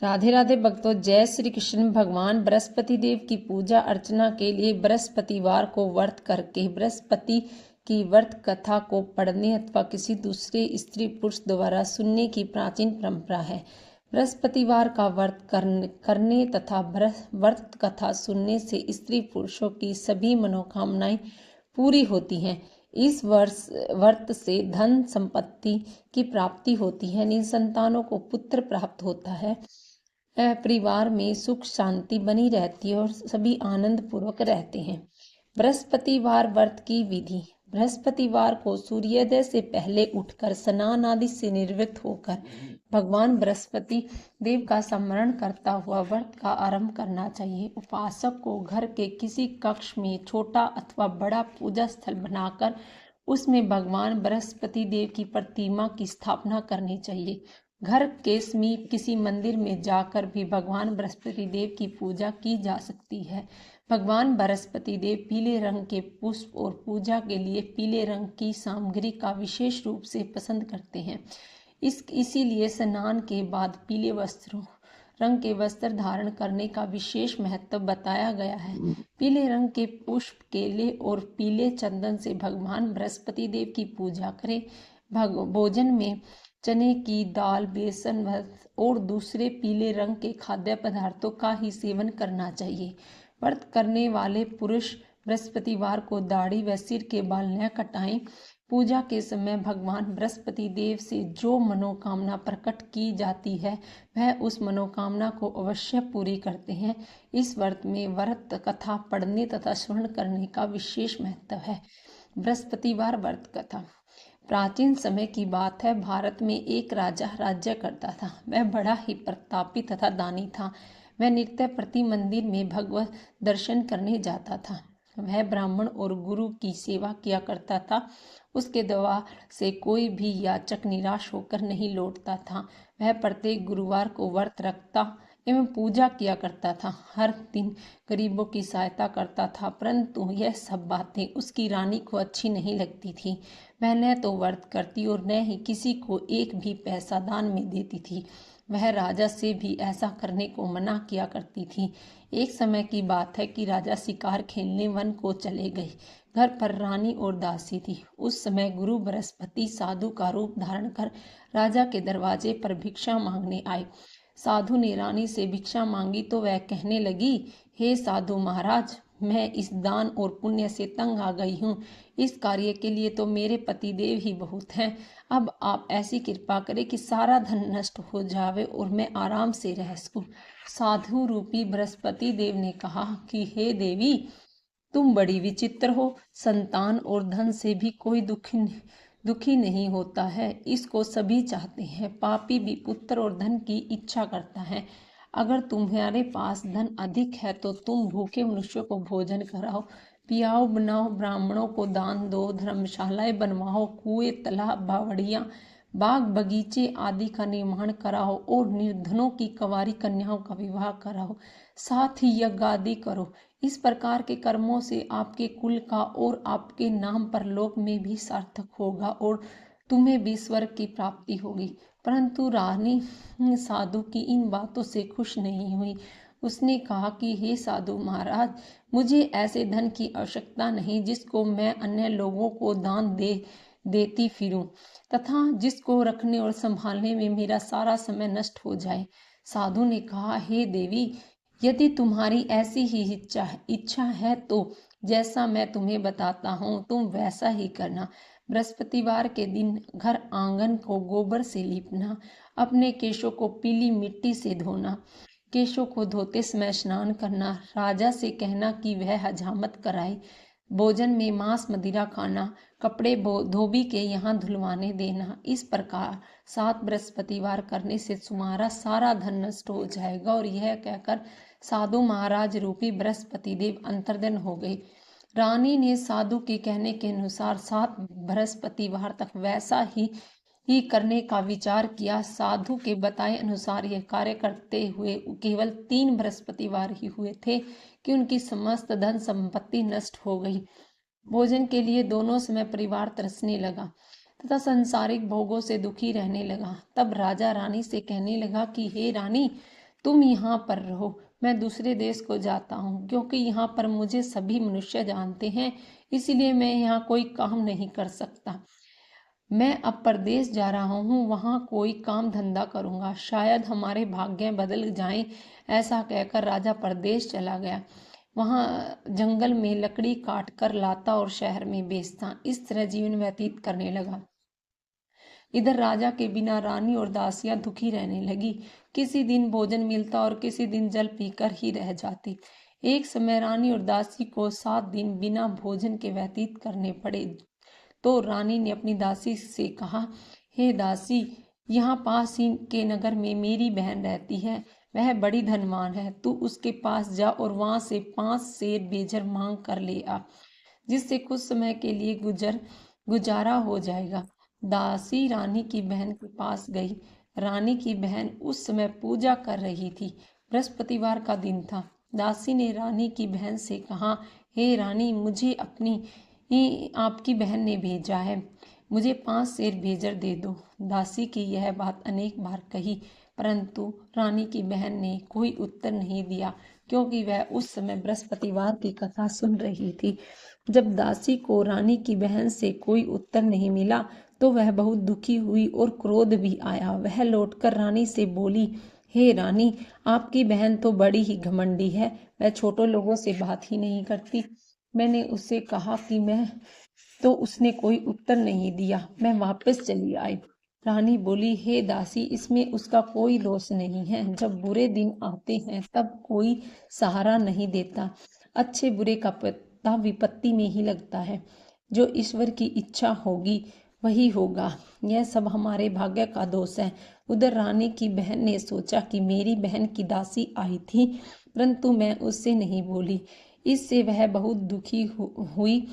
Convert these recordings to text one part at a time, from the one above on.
राधे राधे भक्तों, जय श्री कृष्ण। भगवान बृहस्पति देव की पूजा अर्चना के लिए बृहस्पतिवार को व्रत करके बृहस्पति की व्रत कथा को पढ़ने अथवा किसी दूसरे स्त्री पुरुष द्वारा सुनने की प्राचीन परंपरा है। बृहस्पतिवार का व्रत करने तथा व्रत कथा सुनने से स्त्री पुरुषों की सभी मनोकामनाएं पूरी होती हैं। इस व्रत से धन संपत्ति की प्राप्ति होती है, निसंतानों को पुत्र प्राप्त होता है, परिवार में सुख शांति बनी रहती है और सभी आनंद पूर्वक रहते हैं। बृहस्पतिवार व्रत की विधि। बृहस्पतिवार को सूर्योदय से पहले उठकर स्नान आदि से निवृत्त होकर भगवान बृहस्पति देव का स्मरण करता हुआ व्रत का आरंभ करना चाहिए। उपासक को घर के किसी कक्ष में छोटा अथवा बड़ा पूजा स्थल बनाकर उसमें भगवान बृहस्पति देव की प्रतिमा की स्थापना करनी चाहिए। घर के समीप किसी मंदिर में जाकर भी भगवान बृहस्पति देव की पूजा की जा सकती है। भगवान बृहस्पति देव पीले रंग के पुष्प और पूजा के लिए पीले रंग की सामग्री का विशेष रूप से पसंद करते हैं। इसीलिए स्नान के बाद पीले रंग के वस्त्र धारण करने का विशेष महत्व बताया गया है। पीले रंग के पुष्प, केले और पीले चंदन से भगवान बृहस्पति देव की पूजा करें। भोजन में चने की दाल, बेसन और दूसरे पीले रंग के खाद्य पदार्थों का ही सेवन करना चाहिए। व्रत करने वाले पुरुष बृहस्पतिवार को दाढ़ी व सिर के बाल न कटाएं। पूजा के समय भगवान बृहस्पति देव से जो मनोकामना प्रकट की जाती है वह उस मनोकामना को अवश्य पूरी करते हैं। इस व्रत में व्रत कथा पढ़ने तथा श्रवण करने का विशेष महत्व है। बृहस्पतिवार व्रत कथा। प्राचीन समय की बात है। भारत में एक राजा राज्य करता था। वह बड़ा ही प्रतापी तथा दानी था। वह नित्य प्रति मंदिर में भगवत दर्शन करने जाता था। वह ब्राह्मण और गुरु की सेवा किया करता था। उसके द्वार से कोई भी याचक निराश होकर नहीं लौटता था। वह प्रत्येक गुरुवार को व्रत रखता एवं पूजा किया करता था। हर दिन गरीबों की सहायता करता था, परंतु यह सब बातें उसकी रानी को अच्छी नहीं लगती थी। वह न तो व्रत करती और न ही किसी को एक भी पैसा दान में देती थी। वह राजा से भी ऐसा करने को मना किया करती थी। एक समय की बात है कि राजा शिकार खेलने वन को चले गए। घर पर रानी और दासी थी। उस समय गुरु बृहस्पति साधु का रूप धारण कर राजा के दरवाजे पर भिक्षा मांगने आए। साधु ने रानी से भिक्षा मांगी तो वह कहने लगी, हे साधु महाराज, मैं इस दान और पुण्य से तंग आ गई हूँ। इस कार्य के लिए तो मेरे पति देव ही बहुत हैं। अब आप ऐसी कृपा करें कि सारा धन नष्ट हो जावे और मैं आराम से रह सकूं। साधु रूपी बृहस्पति देव ने कहा कि हे देवी, तुम बड़ी विचित्र हो। संतान और धन से भी कोई दुखी नहीं होता है। इसको सभी चाहते हैं। पापी भी पुत्र और धन की इच्छा करता है। अगर तुम्हारे पास धन अधिक है तो तुम भूखे मनुष्यों को भोजन कराओ, पियाओ, बनाओ, ब्राह्मणों को दान दो, धर्मशालाएं बनवाओ, कुएं, तालाब, बावड़ियां, बाग बगीचे आदि का निर्माण कराओ और निर्धनों की कंवारी कन्याओं का विवाह कराओ। साथ ही यज्ञ आदि करो। इस प्रकार के कर्मों से आपके कुल का और आपके नाम पर लोक में भी सार्थक होगा और तुम्हें भी स्वर्ग की प्राप्ति होगी। परंतु रानी साधु की इन बातों से खुश नहीं हुई। उसने कहा कि हे साधु महाराज, मुझे ऐसे धन की आवश्यकता नहीं जिसको मैं अन्य लोगों को दान देती फिरूं तथा जिसको रखने और संभालने में मेरा सारा समय नष्ट हो जाए। साधु ने कहा, हे देवी, यदि तुम्हारी ऐसी ही इच्छा है तो जैसा मैं तुम्हें बताता हूँ तुम वैसा ही करना। बृहस्पतिवार के दिन घर आंगन को गोबर से लीपना, अपने केशों को पीली मिट्टी से धोना, केशों को धोते समय स्नान करना, राजा से कहना कि वह हजामत कराए, भोजन में मांस मदिरा खाना, कपड़े धोबी के यहाँ धुलवाने देना। इस प्रकार 7 बृहस्पतिवार करने से तुम्हारा सारा धन नष्ट हो जाएगा। और यह कहकर साधु महाराज रूपी बृहस्पति देव अंतर्धान हो गए। रानी ने साधु के कहने के अनुसार 7 बृहस्पतिवार तक वैसा ही करने का विचार किया। साधु के बताए अनुसार यह कार्य करते हुए केवल 3 बृहस्पतिवार ही हुए थे कि उनकी समस्त धन संपत्ति नष्ट हो गई। भोजन के लिए दोनों समय परिवार तरसने लगा तथा सांसारिक भोगों से दुखी रहने लगा। तब राजा रानी से कहने लगा कि हे रानी, तुम यहाँ पर रहो, मैं दूसरे देश को जाता हूँ, क्योंकि यहाँ पर मुझे सभी मनुष्य जानते हैं, इसलिए मैं यहाँ कोई काम नहीं कर सकता। मैं अब परदेश जा रहा हूँ, वहाँ कोई काम धंधा करूँगा, शायद हमारे भाग्य बदल जाएं। ऐसा कहकर राजा परदेश चला गया। वहाँ जंगल में लकड़ी काट कर लाता और शहर में बेचता। इस तरह जीवन व्यतीत करने लगा। इधर राजा के बिना रानी और दासियां दुखी रहने लगी। किसी दिन भोजन मिलता और किसी दिन जल पीकर ही रह जाती। एक समय रानी और दासी को 7 दिन बिना भोजन के व्यतीत करने पड़े। तो रानी ने अपनी दासी से कहा, हे दासी, यहाँ पास ही के नगर में मेरी बहन रहती है, वह बड़ी धनवान है, तू उसके पास जा और वहां से 5 सेर बेजर मांग कर ले आ, जिससे कुछ समय के लिए गुजारा हो जाएगा। दासी रानी की बहन के पास गई। रानी की बहन उस समय पूजा कर रही थी। बृहस्पतिवार का दिन था। दासी ने रानी की बहन से कहा, हे रानी, मुझे आपकी बहन ने भेजा है, मुझे 5 सेर बेजर दे दो। दासी की यह बात अनेक बार कही, परंतु रानी की बहन ने कोई उत्तर नहीं दिया, क्योंकि वह उस समय बृहस्पतिवार की कथा सुन रही थी। जब दासी को रानी की बहन से कोई उत्तर नहीं मिला तो वह बहुत दुखी हुई और क्रोध भी आया। वह लौटकर रानी से बोली, हे रानी, आपकी बहन तो बड़ी ही घमंडी है, वह छोटे लोगों से बात ही नहीं करती। मैंने उससे कहा कि मैं तो उसने कोई उत्तर नहीं दिया, मैं वापस चली आई। रानी बोली, हे दासी, इसमें उसका कोई दोष नहीं है। जब बुरे दिन आते हैं तब कोई सहारा नहीं देता। अच्छे बुरे का पता विपत्ति में ही लगता है। जो ईश्वर की इच्छा होगी वही होगा। यह सब हमारे भाग्य का दोष है। उधर रानी की बहन ने सोचा कि मेरी बहन की दासी आई थी, परंतु मैं उससे नहीं बोली, इससे वह बहुत दुखी हुई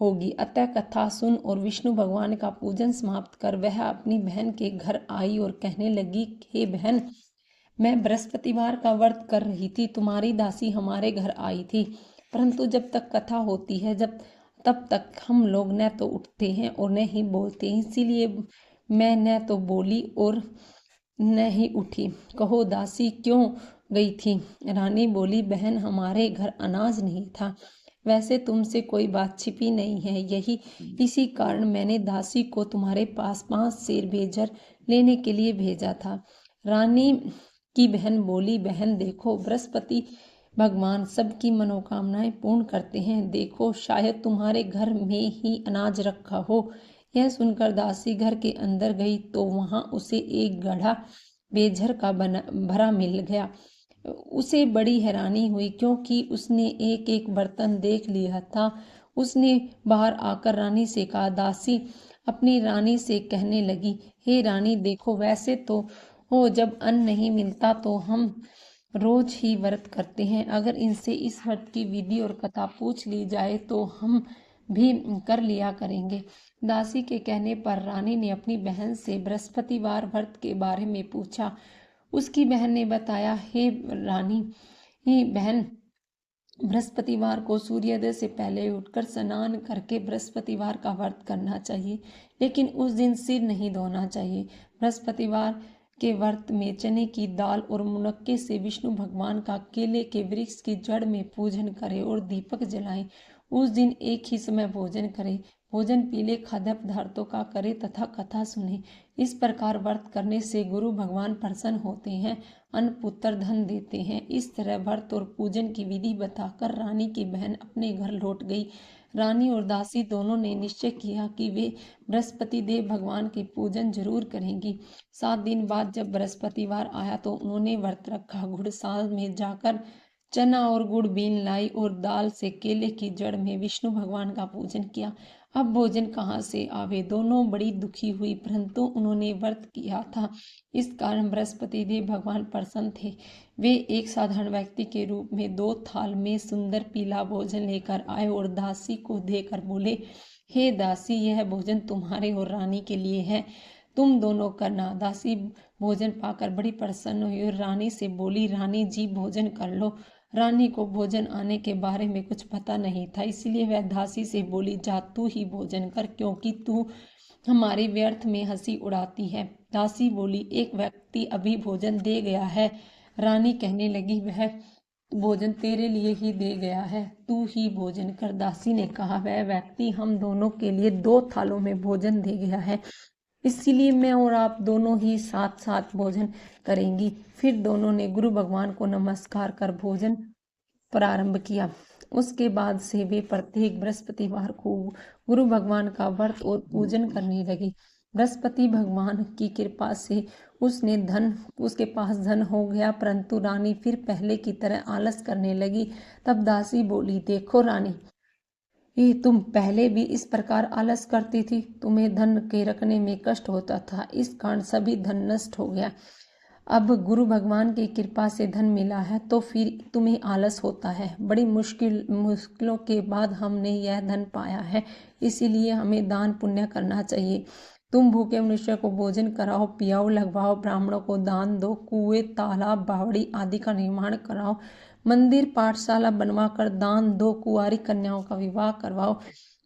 होगी। अतः कथा सुन और विष्णु भगवान का पूजन समाप्त कर वह अपनी बहन के घर आई और कहने लगी, हे बहन, मैं बृहस्पतिवार का व्रत कर रही थी, तुम्हारी दासी हमारे घर आई थी, परंतु जब तक कथा होती है तब तक हम लोग न तो उठते हैं और न ही बोलते हैं, इसीलिए मैं न तो बोली और न ही उठी। कहो दासी, क्यों गई थी? रानी बोली, बहन, हमारे घर अनाज नहीं था। वैसे तुमसे कोई बात छिपी नहीं है, इसी कारण मैंने दासी को तुम्हारे पास 5 सेर बेजर लेने के लिए भेजा था। रानी की बहन बोली, बहन देखो, बृहस्पति भगवान सबकी मनोकामनाएं पूर्ण करते हैं। देखो, शायद तुम्हारे घर में ही अनाज रखा हो। यह सुनकर दासी घर के अंदर गई तो वहां उसे एक गड्ढा बेजर का भरा मिल गया। उसे बड़ी हैरानी हुई, क्योंकि उसने एक एक बर्तन देख लिया था। उसने बाहर आकर रानी से कहा। दासी अपनी रानी से कहने लगी, हे रानी, देखो, वैसे तो जब अन्न नहीं मिलता तो हम रोज ही व्रत करते हैं। अगर इनसे इस व्रत की विधि और कथा पूछ ली जाए तो हम भी कर लिया करेंगे। दासी के कहने पर रानी ने अपनी बहन से बृहस्पतिवार व्रत के बारे में पूछा। उसकी बहन ने बताया, हे रानी, बहन, बृहस्पतिवार को सूर्योदय से पहले उठकर स्नान करके बृहस्पतिवार का व्रत करना चाहिए, लेकिन उस दिन सिर नहीं धोना चाहिए। बृहस्पतिवार के व्रत में चने की दाल और मुनक्के से विष्णु भगवान का केले के वृक्ष की जड़ में पूजन करें और दीपक जलाएं। उस दिन एक ही समय भोजन करें। भोजन पीले खाद्य पदार्थों का करें तथा कथा सुने। इस प्रकार व्रत करने से गुरु भगवान प्रसन्न होते हैं, अन्न पुत्र धन देते हैं। इस तरह व्रत और पूजन की विधि बताकर रानी की बहन अपने घर लौट गई। रानी और दासी दोनों ने निश्चय किया कि वे बृहस्पति देव भगवान की पूजन जरूर करेंगी। 7 दिन बाद जब बृहस्पतिवार आया तो उन्होंने व्रत रखा। घुड़साल में जाकर चना और गुड़ बीन लाई और दाल से केले की जड़ में विष्णु भगवान का पूजन किया। अब भोजन कहाँ से आवे? दोनों बड़ी दुखी हुई, परंतु उन्होंने व्रत किया था, इस कारण बृहस्पति देव भगवान प्रसन्न थे। वे एक साधारण व्यक्ति के रूप में 2 थाल में सुंदर पीला भोजन लेकर आए और दासी को देकर बोले, हे दासी, यह भोजन तुम्हारे और रानी के लिए है, तुम दोनों करना। दासी भोजन पाकर बड़ी प्रसन्न हुई और रानी से बोली, रानी जी, भोजन कर लो। रानी को भोजन आने के बारे में कुछ पता नहीं था, इसलिए वह दासी से बोली, जा तू ही भोजन कर, क्योंकि तू हमारे व्यर्थ में हंसी उड़ाती है। दासी बोली, एक व्यक्ति अभी भोजन दे गया है। रानी कहने लगी, वह भोजन तेरे लिए ही दे गया है, तू ही भोजन कर। दासी ने कहा, वह व्यक्ति हम दोनों के लिए 2 थालों में भोजन दे गया है, इसीलिए मैं और आप दोनों ही साथ साथ भोजन करेंगी। फिर दोनों ने गुरु भगवान को नमस्कार कर भोजन प्रारंभ किया। उसके बाद से वे प्रत्येक बृहस्पतिवार को गुरु भगवान का व्रत और पूजन करने लगे। बृहस्पति भगवान की कृपा से उसके पास धन हो गया, परंतु रानी फिर पहले की तरह आलस करने लगी। तब दासी बोली, देखो रानी, ये तुम पहले भी इस प्रकार आलस करती थी, तुम्हें धन के रखने में कष्ट होता था, इस कारण सभी धन नष्ट हो गया। अब गुरु भगवान की कृपा से धन मिला है तो फिर तुम्हें आलस होता है। बड़ी मुश्किलों के बाद हमने यह धन पाया है, इसीलिए हमें दान पुण्य करना चाहिए। तुम भूखे मनुष्य को भोजन कराओ, पियाओ, लगवाओ, ब्राह्मणों को दान दो, कुएं, तालाब, बावड़ी आदि का निर्माण कराओ, मंदिर पाठशाला बनवाकर दान दो, कुंवारी कन्याओं का विवाह करवाओ,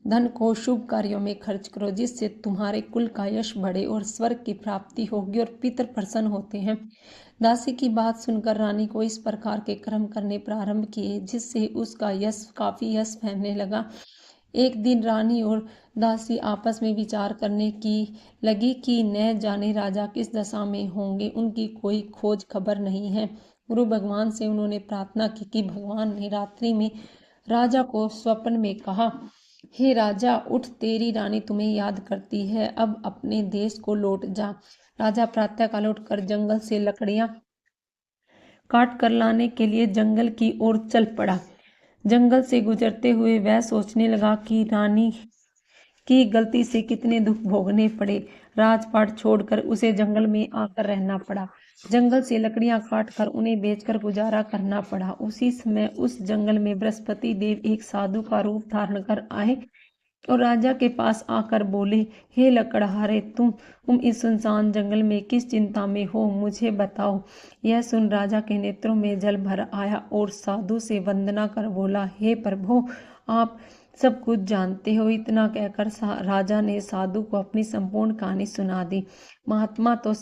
धन को शुभ कार्यों में खर्च करो, जिससे तुम्हारे कुल का यश बढ़े और स्वर्ग की प्राप्ति होगी और पितर प्रसन्न होते हैं। दासी की बात सुनकर रानी को इस प्रकार के कर्म करने प्रारंभ किए, जिससे उसका काफी यश फैलने लगा। एक दिन रानी और दासी आपस में विचार करने की लगी कि न जाने राजा किस दशा में होंगे, उनकी कोई खोज खबर नहीं है। गुरु भगवान से उन्होंने प्रार्थना की कि भगवान ने रात्रि में राजा को स्वप्न में कहा, हे राजा, उठ, तेरी रानी तुम्हें याद करती है, अब अपने देश को लौट जा। राजा प्रातःकाल उठकर जंगल से लकड़ियां काट कर लाने के लिए जंगल की ओर चल पड़ा। जंगल से गुजरते हुए वह सोचने लगा कि रानी की गलती से कितने दुख भोगने पड़े। राजपाट छोड़कर उसे जंगल में आकर रहना पड़ा। जंगल से लकड़ियां काटकर उन्हें बेचकर गुजारा करना पड़ा। उसी समय उस जंगल में बृहस्पति देव एक साधु का रूप धारण कर आए और राजा के पास आकर बोले, हे लकड़हारे, तुम इस सुनसान जंगल में किस चिंता में हो, मुझे बताओ। यह सुन राजा के नेत्रों में जल भर आया और साधु से वंदना कर बोला, हे प्रभु, आप सब कुछ जानते हो। इतना कहकर राजा ने साधु को अपनी संपूर्ण कहानी सुना दी। महात्मा तो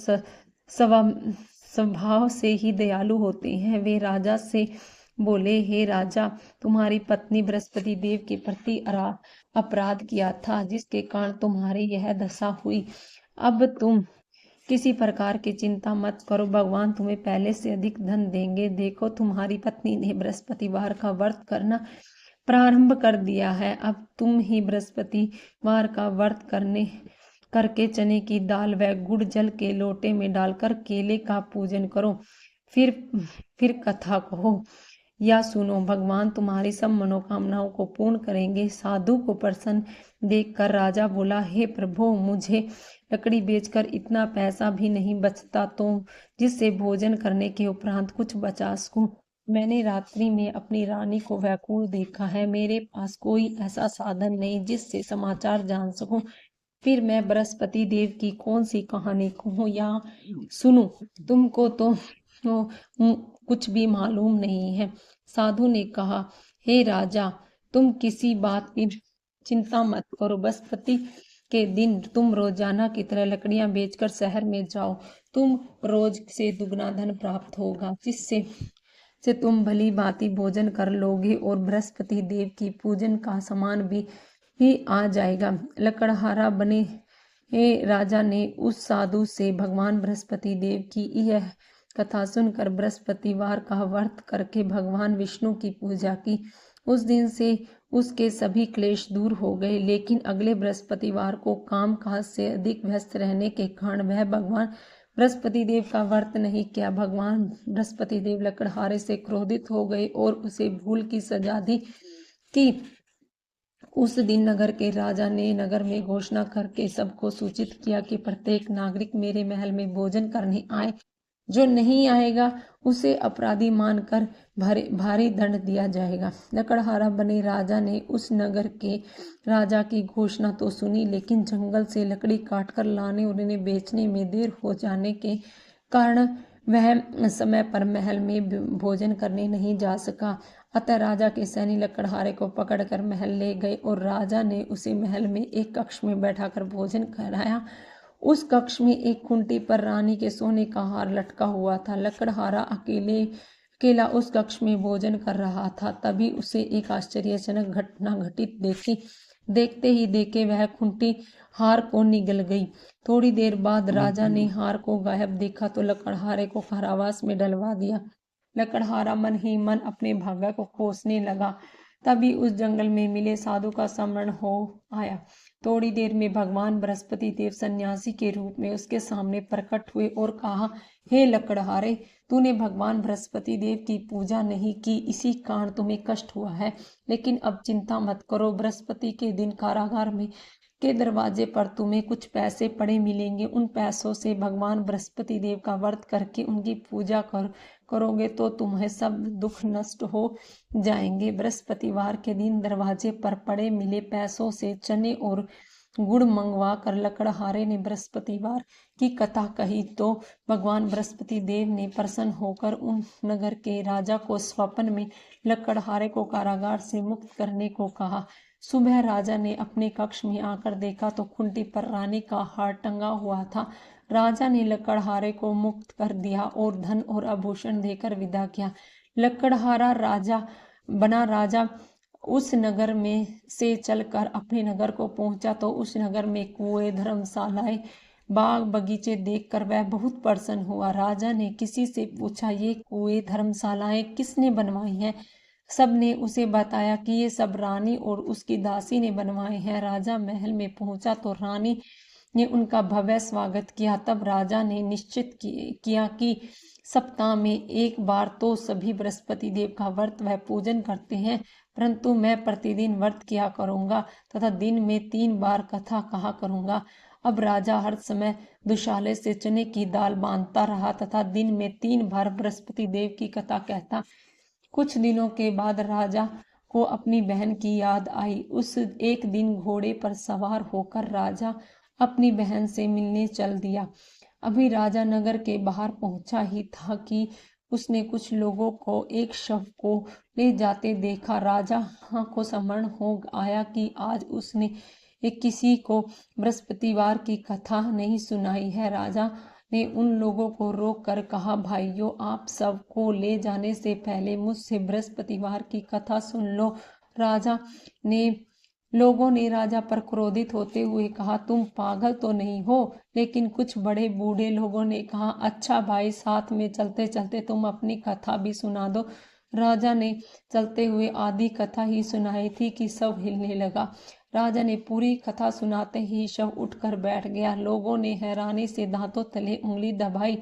स्वभाव से ही दयालु होते हैं। वे राजा से बोले, हे राजा, तुम्हारी पत्नी बृहस्पति देव के प्रति अपराध किया था, जिसके कारण तुम्हारी यह दशा हुई। अब तुम किसी प्रकार की चिंता मत करो, भगवान तुम्हें पहले से अधिक धन देंगे। देखो, तुम्हारी पत्नी ने बृहस्पतिवार का व्रत करना प्रारंभ कर दिया है। अब तुम ही बृहस्पतिवार का व्रत करके चने की दाल व गुड़ जल के लोटे में डालकर केले का पूजन करो। फिर कथा कहो या सुनो, भगवान तुम्हारी सब मनोकामनाओं को पूर्ण करेंगे। साधु को प्रसन्न देखकर राजा बोला, हे प्रभु, मुझे लकड़ी बेचकर इतना पैसा भी नहीं बचता तो जिससे भोजन करने के उपरांत कुछ बचा सकूं। मैंने रात्रि में अपनी रानी को व्याकुल देखा है। मेरे पास कोई ऐसा साधन नहीं जिससे समाचार जान सकूं। फिर मैं बृहस्पति देव की कौन सी कहानी कहूँ या सुनूं? तुमको तो कुछ भी मालूम नहीं है। साधु ने कहा, हे राजा, तुम किसी बात की चिंता मत करो। बृहस्पति के दिन तुम रोजाना की तरह लकड़ियां बेचकर शहर में जाओ। तुम रोज से दुगना धन प्राप्त होगा, जिससे तुम भली भांति भोजन कर लोगे और बृहस्पति देव की पूजन का सामान भी आ जाएगा। लकड़हारा बने राजा ने उस साधु से भगवान बृहस्पति देव की यह कथा सुनकर बृहस्पतिवार का व्रत करके भगवान विष्णु की पूजा की। उस दिन से उसके सभी क्लेश दूर हो गए। लेकिन अगले बृहस्पतिवार को काम काज से अधिक व्यस्त रहने के कारण वह भगवान बृहस्पति देव का व्रत नहीं किया। भगवान बृहस्पति देव लकड़हारे से क्रोधित हो गए और उसे भूल की सजा दी कि उस दिन नगर के राजा ने नगर में घोषणा करके सबको सूचित किया कि प्रत्येक नागरिक मेरे महल में भोजन करने आए। जो नहीं आएगा उसे अपराधी मानकर भारी दंड दिया जाएगा। लकड़हारा बने राजा ने उस नगर के राजा की घोषणा तो सुनी, लेकिन जंगल से लकड़ी काटकर लाने और उन्हें बेचने में देर हो जाने के कारण वह समय पर महल में भोजन करने नहीं जा सका। अतः राजा के सैनिक लकड़हारे को पकड़कर महल ले गए और राजा ने उसे महल में एक कक्ष में बैठाकर भोजन कराया उस कक्ष में एक खूंटी पर रानी के सोने का हार लटका हुआ था। लकड़हारा अकेला उस कक्ष में भोजन कर रहा था। तभी उसे एक आश्चर्यजनक घटना घटित देखते ही देखे वह खूंटी हार को निगल गई। थोड़ी देर बाद राजा ने हार को गायब देखा तो लकड़हारे को कारावास में डलवा दिया। लकड़हारा मन ही मन अपने भाग्य को कोसने लगा। तभी उस जंगल में मिले साधु का स्मरण हो आया। थोड़ी देर में भगवान बृहस्पति देव सन्यासी के रूप में उसके सामने प्रकट हुए और कहा, हे लकड़हारे, तूने भगवान बृहस्पति देव की पूजा नहीं की, इसी कारण तुम्हें कष्ट हुआ है। लेकिन अब चिंता मत करो, बृहस्पति के दिन कारागार में के दरवाजे पर तुम्हें कुछ पैसे पड़े मिलेंगे। उन पैसों से भगवान बृहस्पति देव का व्रत करके उनकी पूजा करोगे तो तुम्हें सब दुख नष्ट हो जाएंगे। बृहस्पतिवार के दिन दरवाजे पर पड़े मिले पैसों से चने और गुड़ मंगवा कर लकड़हारे ने बृहस्पतिवार की कथा कही तो भगवान बृहस्पति देव ने प्रसन्न होकर उन नगर के राजा को स्वप्न में लकड़हारे को कारागार से मुक्त करने को कहा। सुबह राजा ने अपने कक्ष में आकर देखा तो खूंटी पर रानी का हार टंगा हुआ था। राजा ने लकड़हारे को मुक्त कर दिया और धन और आभूषण देकर विदा किया। लकड़हारा राजा उस नगर में से चलकर अपने नगर को पहुंचा तो उस नगर में कुएं, धर्मशालाएं, बाग बगीचे देखकर वह बहुत प्रसन्न हुआ। राजा ने किसी से पूछा, ये कुएं, धर्मशालाएं किसने बनवाई हैं? सबने उसे बताया कि ये सब रानी और उसकी दासी ने बनवाए हैं। राजा महल में पहुंचा तो रानी ने उनका भव्य स्वागत किया। तब राजा ने निश्चित किया कि सप्ताह में एक बार तो सभी बृहस्पति देव का व्रत वह पूजन करते हैं, परंतु मैं प्रतिदिन व्रत किया करूंगा तथा दिन में 3 बार कथा कहा करूंगा। अब राजा हर समय दुशाले से चने की दाल बांधता रहा तथा दिन में 3 बार बृहस्पति देव की कथा कहता। कुछ दिनों के बाद राजा को अपनी बहन की याद आई। उस एक दिन घोड़े पर सवार होकर राजा अपनी बहन से मिलने चल दिया। अभी राजा नगर के बाहर पहुंचा ही था कि उसने कुछ लोगों को एक शव को ले जाते देखा। राजा को स्मरण हो आया कि आज उसने किसी को बृहस्पतिवार की कथा नहीं सुनाई है। राजा ने उन लोगों को रोक कर कहा, भाइयों, आप सबको ले जाने से पहले मुझसे बृहस्पतिवार की कथा सुन लो। लोगों ने राजा पर क्रोधित होते हुए कहा, तुम पागल तो नहीं हो? लेकिन कुछ बड़े बूढ़े लोगों ने कहा, अच्छा भाई, साथ में चलते चलते तुम अपनी कथा भी सुना दो। राजा ने चलते हुए आधी कथा ही सुनाई थी कि सब हिलने लगा। राजा ने पूरी कथा सुनाते ही शव उठकर बैठ गया। लोगों ने हैरानी से दांतों तले उंगली दबाई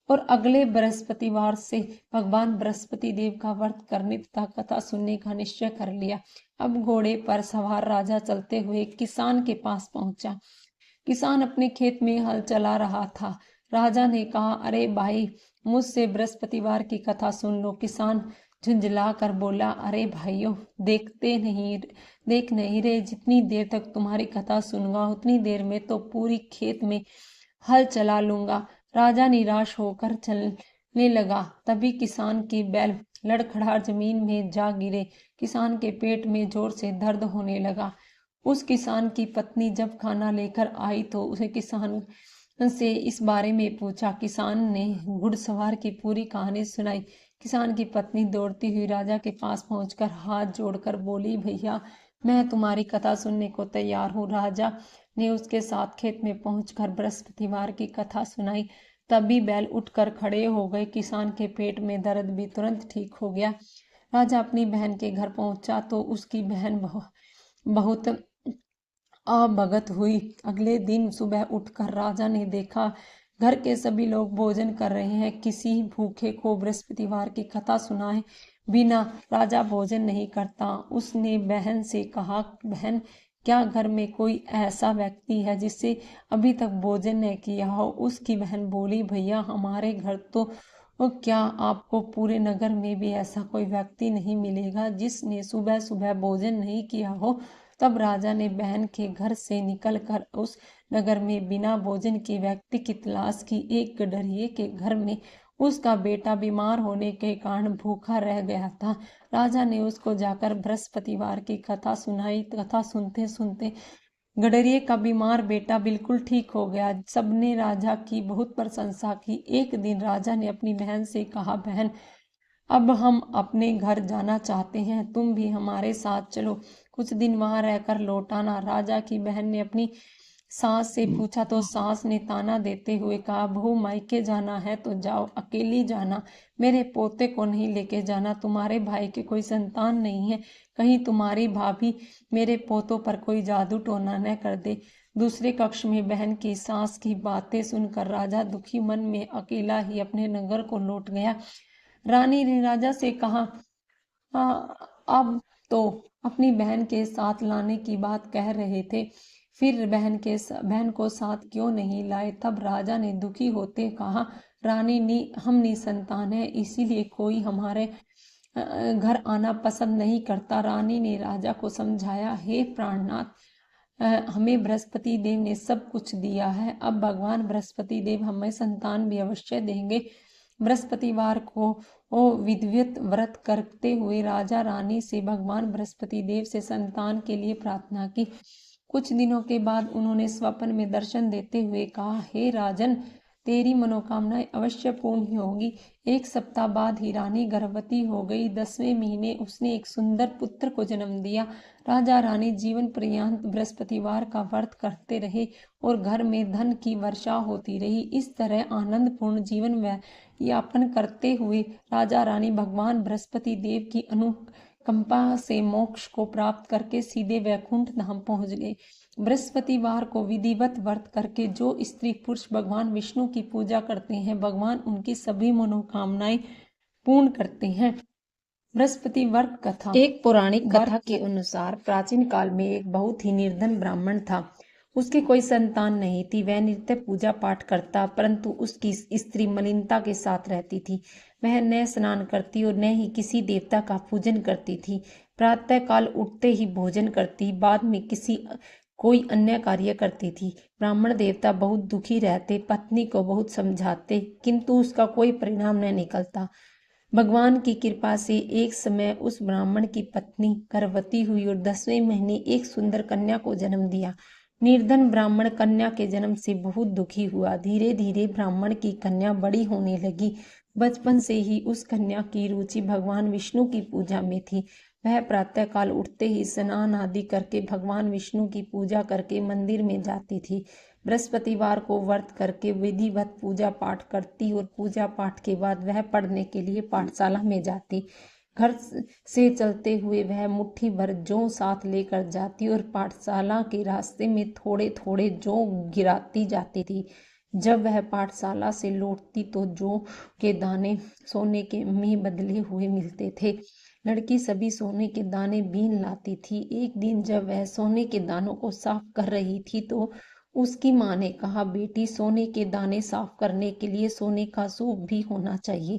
और अगले बृहस्पतिवार से भगवान बृहस्पति देव का व्रत करने तथा कथा सुनने का निश्चय कर लिया। अब घोड़े पर सवार राजा चलते हुए किसान के पास पहुंचा। किसान अपने खेत में हल चला रहा था। राजा ने कहा, अरे भाई, मुझसे बृहस्पतिवार की कथा सुन लो। किसान झुंझला कर बोला, अरे भाइयों, देख नहीं रहे, जितनी देर तक तुम्हारी कथा सुनूंगा उतनी देर में तो पूरी खेत में हल चला लूंगा। राजा निराश होकर चलने लगा। तभी किसान की बैल लड़खड़ा जमीन में जा गिरे। किसान के पेट में जोर से दर्द होने लगा। उस किसान की पत्नी जब खाना लेकर आई तो उसे किसान से इस बारे में पूछा। किसान ने घुड़सवार की पूरी कहानी सुनाई। किसान की पत्नी दौड़ती हुई राजा के पास पहुंचकर हाथ जोड़कर बोली, भैया, मैं तुम्हारी कथा सुनने को तैयार हूँ। राजा ने उसके साथ खेत में पहुंचकर बृहस्पतिवार की कथा सुनाई। तभी बैल उठकर खड़े हो गए। किसान के पेट में दर्द भी तुरंत ठीक हो गया। राजा अपनी बहन के घर पहुंचा तो उसकी बहन बहुत अवगत हुई। अगले दिन सुबह उठकर राजा ने देखा घर के सभी लोग भोजन कर रहे हैं। किसी भूखे को बृहस्पतिवार की कथा सुनाए बिना राजा भोजन नहीं करता। उसने बहन से कहा, बहन, क्या घर में कोई ऐसा व्यक्ति है जिससे अभी तक भोजन न किया हो? उसकी बहन बोली, भैया, हमारे घर तो क्या आपको पूरे नगर में भी ऐसा कोई व्यक्ति नहीं मिलेगा जिसने सुबह सुबह भोजन नहीं किया हो। तब राजा ने बहन के घर से निकलकर उस नगर में बिना भोजन के व्यक्ति की तलाश की। एक गडरिये के घर में उसका बेटा बीमार होने के कारण भूखा रह गया था। राजा ने उसको जाकर बृहस्पतिवार की कथा सुनाई। कथा सुनते सुनते गडरिये का बीमार बेटा बिल्कुल ठीक हो गया। सबने राजा की बहुत प्रशंसा की। एक दिन राजा ने अपनी बहन से कहा, बहन, अब हम अपने घर जाना चाहते हैं, तुम भी हमारे साथ चलो, कुछ दिन वहां रहकर लौट आना। राजा की बहन ने अपनी सास से पूछा तो सास ने ताना देते हुए कहा, बहू, मायके जाना है तो जाओ, अकेली जाना, मेरे पोते को नहीं लेके जाना। तुम्हारे भाई के कोई संतान नहीं है, कहीं तुम्हारी भाभी मेरे पोतों पर कोई जादू टोना न कर दे। दूसरे कक्ष में बहन की सास की बातें सुनकर राजा दुखी मन में अकेला ही अपने नगर को लौट गया। रानी ने राजा से कहा, अब तो अपनी बहन के साथ लाने की बात कह रहे थे, फिर बहन को साथ क्यों नहीं लाए। तब राजा ने दुखी होते कहा, रानी, हम निसंतान है, इसीलिए कोई हमारे घर आना पसंद नहीं करता। रानी ने राजा को समझाया, हे प्राणनाथ, हमें बृहस्पति देव ने सब कुछ दिया है, अब भगवान बृहस्पति देव हमें संतान भी अवश्य देंगे। बृहस्पतिवार को विधिवत व्रत करते हुए राजा रानी से भगवान बृहस्पति देव से संतान के लिए प्रार्थना की। कुछ दिनों के बाद उन्होंने स्वप्न में दर्शन देते हुए कहा, हे राजन, तेरी मनोकामनाएं अवश्य पूर्ण होगी। एक सप्ताह बाद ही रानी गर्भवती हो गई। 10वें महीने उसने एक सुंदर पुत्र को जन्म दिया। राजा रानी जीवन पर्यंत बृहस्पतिवार का व्रत करते रहे और घर में धन की वर्षा होती रही। इस तरह आनंदपूर्ण जीवन यापन करते हुए राजा रानी भगवान बृहस्पति देव की अनुकंपा से मोक्ष को प्राप्त करके सीधे वैकुंठ धाम पहुंच गए। बृहस्पतिवार को विधिवत व्रत करके जो स्त्री पुरुष भगवान विष्णु की पूजा करते हैं, भगवान उनकी सभी मनोकामनाएं पूर्ण करते हैं। बृहस्पति व्रत कथा। एक पौराणिक कथा के अनुसार प्राचीन काल में एक बहुत ही निर्धन ब्राह्मण था। उसकी कोई संतान नहीं थी। वह नित्य पूजा पाठ करता, परंतु उसकी स्त्री मलिनता के साथ रहती थी। वह न स्नान करती और न ही किसी देवता का पूजन करती थी। प्रातः काल उठते ही भोजन करती, बाद में कोई अन्य कार्य करती थी। ब्राह्मण देवता बहुत दुखी रहते, पत्नी को बहुत समझाते, किंतु उसका कोई परिणाम न निकलता। भगवान की कृपा से एक समय उस ब्राह्मण की पत्नी गर्भवती हुई और 10वें महीने एक सुंदर कन्या को जन्म दिया। निर्धन ब्राह्मण कन्या के जन्म से बहुत दुखी हुआ। धीरे धीरे ब्राह्मण की कन्या बड़ी होने लगी। बचपन से ही उस कन्या की रुचि भगवान विष्णु की पूजा में थी। वह प्रातःकाल उठते ही स्नान आदि करके भगवान विष्णु की पूजा करके मंदिर में जाती थी। बृहस्पतिवार को व्रत करके विधिवत पूजा पाठ करती और पूजा पाठ के बाद वह पढ़ने के लिए पाठशाला में जाती। घर से चलते हुए वह मुट्ठी भर जौ साथ लेकर जाती और पाठशाला के रास्ते में थोड़े थोड़े जौ गिराती जाती थी। जब वह पाठशाला से लौटती तो जौ के दाने सोने के में बदले हुए मिलते थे। लड़की सभी सोने के दाने बीन लाती थी। एक दिन जब वह सोने के दानों को साफ कर रही थी तो उसकी माँ ने कहा, बेटी, सोने के दाने साफ करने के लिए सोने का सूप भी होना चाहिए।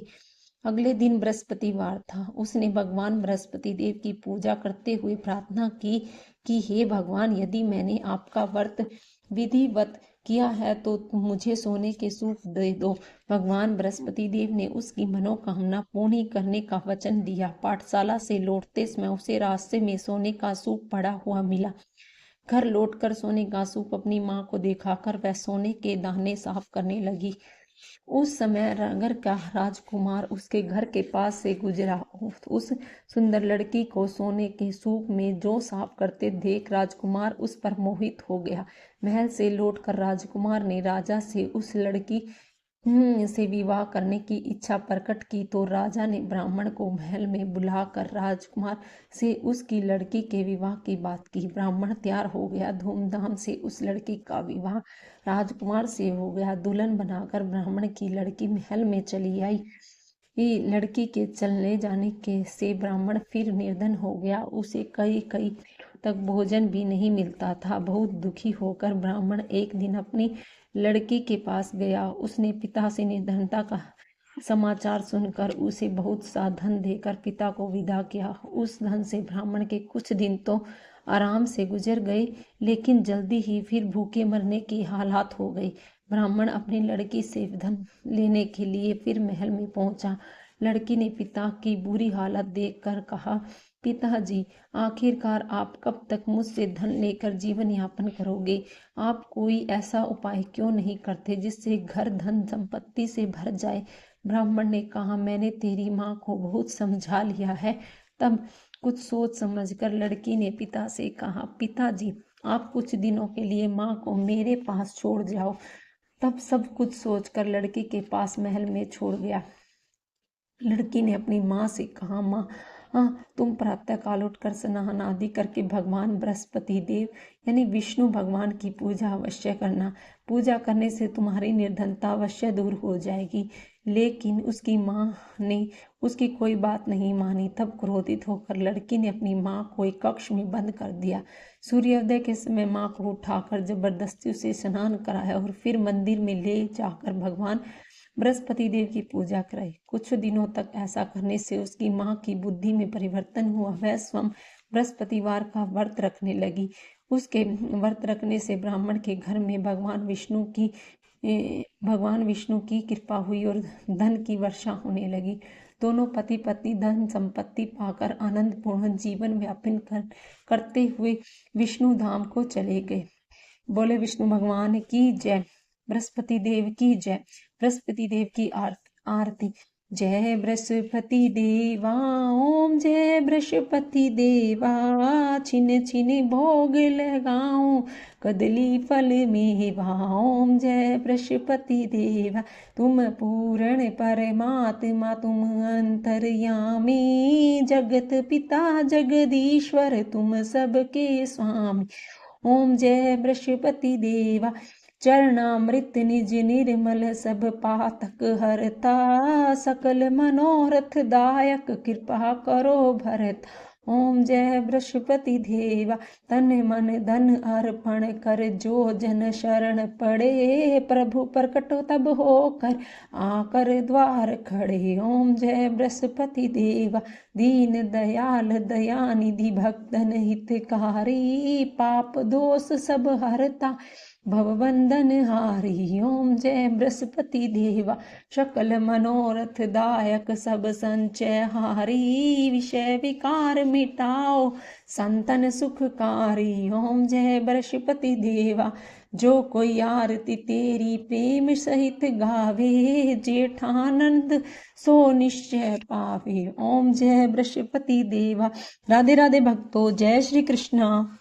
अगले दिन बृहस्पतिवार था। उसने भगवान बृहस्पति देव की पूजा करते हुए प्रार्थना की कि हे भगवान, यदि मैंने आपका व्रत विधिवत किया है तो मुझे सोने के सूप दे दो। भगवान बृहस्पति देव ने उसकी मनोकामना पूर्ण करने का वचन दिया। पाठशाला से लौटते समय उसे रास्ते में सोने का सूप पड़ा हुआ मिला। घर लौटकर सोने का सूप अपनी माँ को दिखाकर वह सोने के दाने साफ करने लगी। उस समय नगर का राजकुमार उसके घर के पास से गुजरा। उस सुंदर लड़की को सोने के सूप में जौ साफ करते देख राजकुमार उस पर मोहित हो गया। महल से लौटकर राजकुमार ने राजा से उस लड़की से विवाह करने की इच्छा प्रकट की तो राजा ने ब्राह्मण को महल में बुलाकर राजकुमार से उसकी लड़की के विवाह की बात की। ब्राह्मण तैयार हो गया। धूमधाम से उस लड़की का विवाह राजकुमार से हो गया। दुल्हन बनाकर ब्राह्मण की लड़की महल में चली आई। लड़की के चले जाने के से ब्राह्मण फिर निर्धन हो गया। उसे कई तक भोजन भी नहीं मिलता था। बहुत दुखी होकर ब्राह्मण एक दिन अपनी लड़की के पास गया। उसने पिता से निर्धनता का समाचार सुनकर उसे बहुत सा धन देकर पिता को विदा किया। उस धन से ब्राह्मण के कुछ दिन तो आराम से गुजर गए, लेकिन जल्दी ही फिर भूखे मरने की हालात हो गई। ब्राह्मण अपनी लड़की से धन लेने के लिए फिर महल में पहुंचा। लड़की ने पिता की बुरी हालत देखकर कहा, पिताजी, आखिरकार आप कब तक मुझसे धन लेकर जीवन यापन करोगे? आप कोई ऐसा उपाय क्यों नहीं करते जिससे घर धन संपत्ति से भर जाए? ब्राह्मण ने कहा, मैंने तेरी माँ को बहुत समझा लिया है। तब कुछ सोच समझकर लड़की ने पिता से कहा, पिताजी, आप कुछ दिनों के लिए माँ को मेरे पास छोड़ जाओ। तब सब कुछ सोचकर लड़की के पास महल में छोड़ गया। लड़की ने अपनी माँ से कहा, माँ, तुम प्रातःकाल उठकर स्नान आदि करके भगवान बृहस्पति देव यानी विष्णु भगवान की पूजा अवश्य करना। पूजा करने से तुम्हारी निर्धनता अवश्य दूर हो जाएगी। लेकिन उसकी माँ ने उसकी कोई बात नहीं मानी। तब क्रोधित होकर लड़की ने अपनी माँ को एक कक्ष में बंद कर दिया। सूर्योदय के समय माँ को उठाकर जबरदस्ती उसे स्नान कराया और फिर मंदिर में ले जाकर भगवान बृहस्पति देव की पूजा कराई। कुछ दिनों तक ऐसा करने से उसकी माँ की बुद्धि में परिवर्तन हुआ। वह स्वयं बृहस्पतिवार का व्रत रखने लगी। उसके व्रत रखने से ब्राह्मण के घर में भगवान विष्णु की कृपा हुई और धन की वर्षा होने लगी। दोनों पति पत्नी धन संपत्ति पाकर आनंदपूर्ण जीवन व्यापन करते हुए विष्णु धाम को चले गए। बोले विष्णु भगवान की जय। बृहस्पति देव की जय। बृहस्पति देव की आरती। जय बृहस्पति देवा, ओम जय बृहस्पति देवा, छिन छिन भोग लगाऊं कदली फल मेवा। ओम जय बृहस्पति देवा, तुम पूर्ण परमात्मा, तुम अंतर्यामी, जगत पिता जगदीश्वर, तुम सबके स्वामी। ओम जय बृहस्पति देवा, चरणामृत निज निर्मल, सब पातक हरता, सकल मनोरथ दायक, कृपा करो भरत। ओम जय बृहस्पति देवा, तन मन धन अर्पण कर, जो जन शरण पड़े, प्रभु प्रकट तब होकर आकर द्वार खड़े। ओम जय बृहस्पति देवा, दीन दयाल दयानिधि, भक्तन हितकारी, पाप दोष सब हरता, भवबंधन हारी। ओम जय बृहस्पति देवा, सकल मनोरथ दायक, सब संचय हारी, विषय विकार मिटाओ, संतन सुखकारी। ओम जय बृहस्पति देवा, जो कोई आरती तेरी प्रेम सहित गावे, जेठानंद सो निश्चय पावे। ओम जय बृहस्पति देवा। राधे राधे भक्तों, जय श्री कृष्णा।